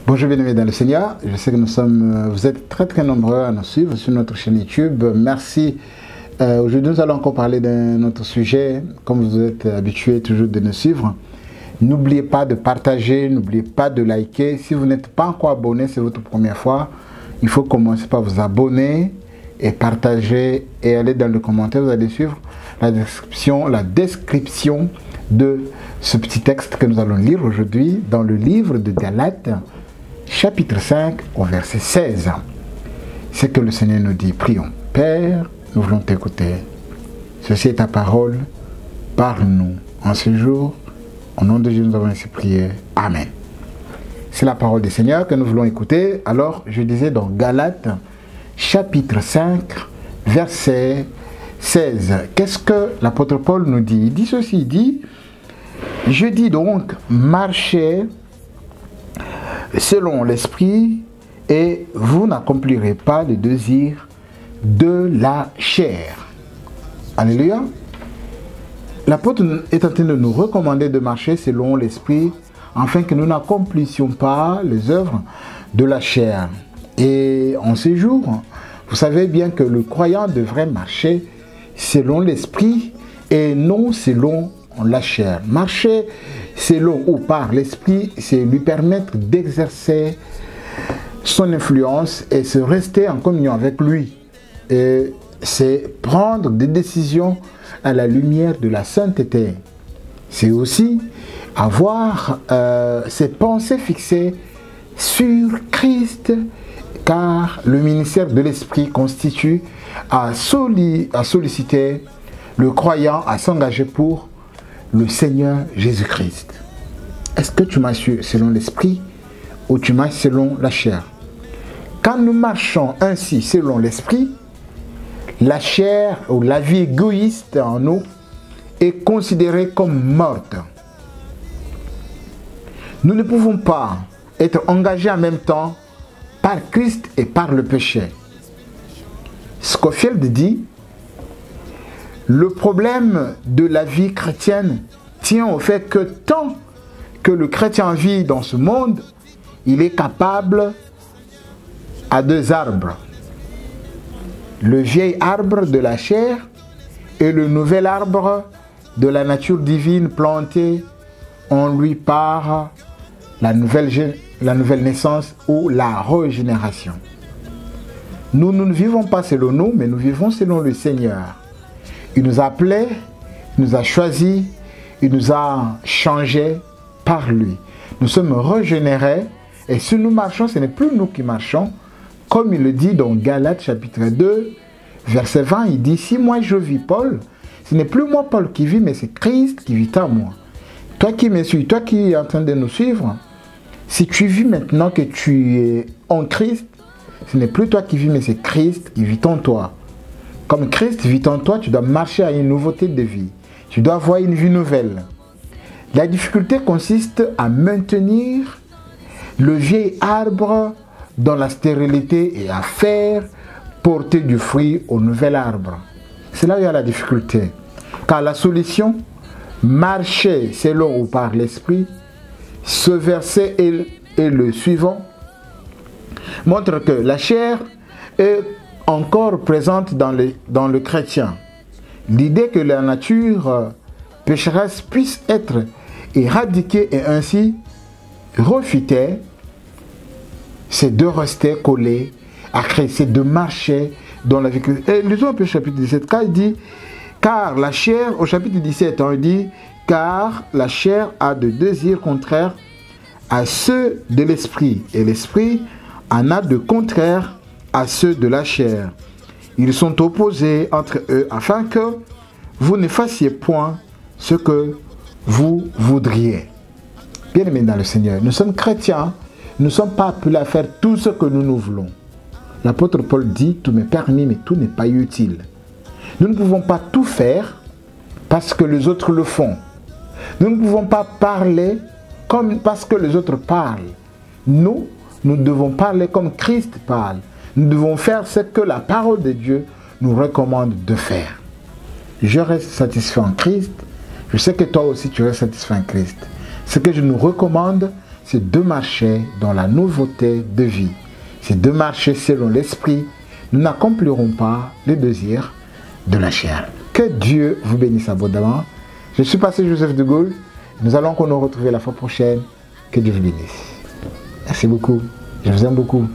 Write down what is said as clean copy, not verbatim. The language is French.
Bonjour, bien-aimés dans le Seigneur. Je sais que vous êtes très nombreux à nous suivre sur notre chaîne YouTube. Merci. Aujourd'hui, nous allons encore parler d'un autre sujet, comme vous êtes habitués toujours de nous suivre. N'oubliez pas de partager, n'oubliez pas de liker. Si vous n'êtes pas encore abonné, c'est votre première fois, il faut commencer par vous abonner et partager et aller dans le commentaire. Vous allez suivre la description de ce petit texte que nous allons lire aujourd'hui dans le livre de Galates, chapitre 5, au verset 16. C'est que le Seigneur nous dit. Prions. Père, nous voulons t'écouter. Ceci est ta parole. Parle-nous en ce jour. Au nom de Jésus, nous avons ainsi prié. Amen. C'est la parole du Seigneur que nous voulons écouter. Alors, je disais dans Galates, chapitre 5, verset 16. Qu'est-ce que l'apôtre Paul nous dit? Il dit ceci, il dit, je dis donc, marchez selon l'esprit et vous n'accomplirez pas le désir de la chair. Alléluia. L'apôtre est en train de nous recommander de marcher selon l'esprit afin que nous n'accomplissions pas les œuvres de la chair. Et en ces jours, vous savez bien que le croyant devrait marcher selon l'esprit et non selon la chair. Marcher selon ou par l'esprit, c'est lui permettre d'exercer son influence et se rester en communion avec lui. Et c'est prendre des décisions à la lumière de la sainteté. C'est aussi avoir ses pensées fixées sur Christ, car le ministère de l'Esprit constitue à solliciter le croyant à s'engager pour le Seigneur Jésus-Christ. Est-ce que tu marches selon l'Esprit ou tu marches selon la chair? Quand nous marchons ainsi selon l'Esprit, la chair ou la vie égoïste en nous est considérée comme morte. Nous ne pouvons pas être engagés en même temps par Christ et par le péché. Scofield dit, le problème de la vie chrétienne tient au fait que tant que le chrétien vit dans ce monde, il est capable à deux arbres. Le vieil arbre de la chair et le nouvel arbre de la nature divine planté en lui par la nouvelle naissance ou la régénération. Nous ne vivons pas selon nous, mais nous vivons selon le Seigneur. Il nous a appelés, il nous a choisis, il nous a changés par lui. Nous sommes régénérés et si nous marchons, ce n'est plus nous qui marchons. Comme il le dit dans Galates chapitre 2, verset 20, il dit, si moi je vis Paul, ce n'est plus moi Paul qui vis, mais c'est Christ qui vit en moi. Toi qui me suis, toi qui es en train de nous suivre, si tu vis maintenant que tu es en Christ, ce n'est plus toi qui vis, mais c'est Christ qui vit en toi. Comme Christ vit en toi, tu dois marcher à une nouveauté de vie. Tu dois avoir une vie nouvelle. La difficulté consiste à maintenir le vieil arbre dans la stérilité et à faire porter du fruit au nouvel arbre. C'est là où il y a la difficulté. Car la solution, marcher selon ou par l'esprit, ce verset et le suivant montre que la chair est encore présente dans le chrétien. L'idée que la nature pécheresse puisse être éradiquée et ainsi refutée, c'est de rester collé à Christ, c'est de marcher dans la vie. Et lisons un peu le chapitre 17, car il dit, car la chair, au chapitre 17, on dit, car la chair a de désirs contraires à ceux de l'esprit, et l'esprit en a de contraires à ceux de la chair. Ils sont opposés entre eux, afin que vous ne fassiez point ce que vous voudriez. Bien-aimés dans le Seigneur, nous sommes chrétiens, nous ne sommes pas appelés à faire tout ce que nous voulons. L'apôtre Paul dit, tout m'est permis, mais tout n'est pas utile. Nous ne pouvons pas tout faire parce que les autres le font. Nous ne pouvons pas parler comme parce que les autres parlent. Nous devons parler comme Christ parle. Nous devons faire ce que la parole de Dieu nous recommande de faire. Je reste satisfait en Christ. Je sais que toi aussi tu restes satisfait en Christ. Ce que je nous recommande, c'est de marcher dans la nouveauté de vie. C'est de marcher selon l'esprit. Nous n'accomplirons pas les désirs de la chair. Que Dieu vous bénisse abondamment. Je suis pasteur Joseph de Gaulle. Nous allons nous retrouver la fois prochaine. Que Dieu vous bénisse. Merci beaucoup. Je vous aime beaucoup.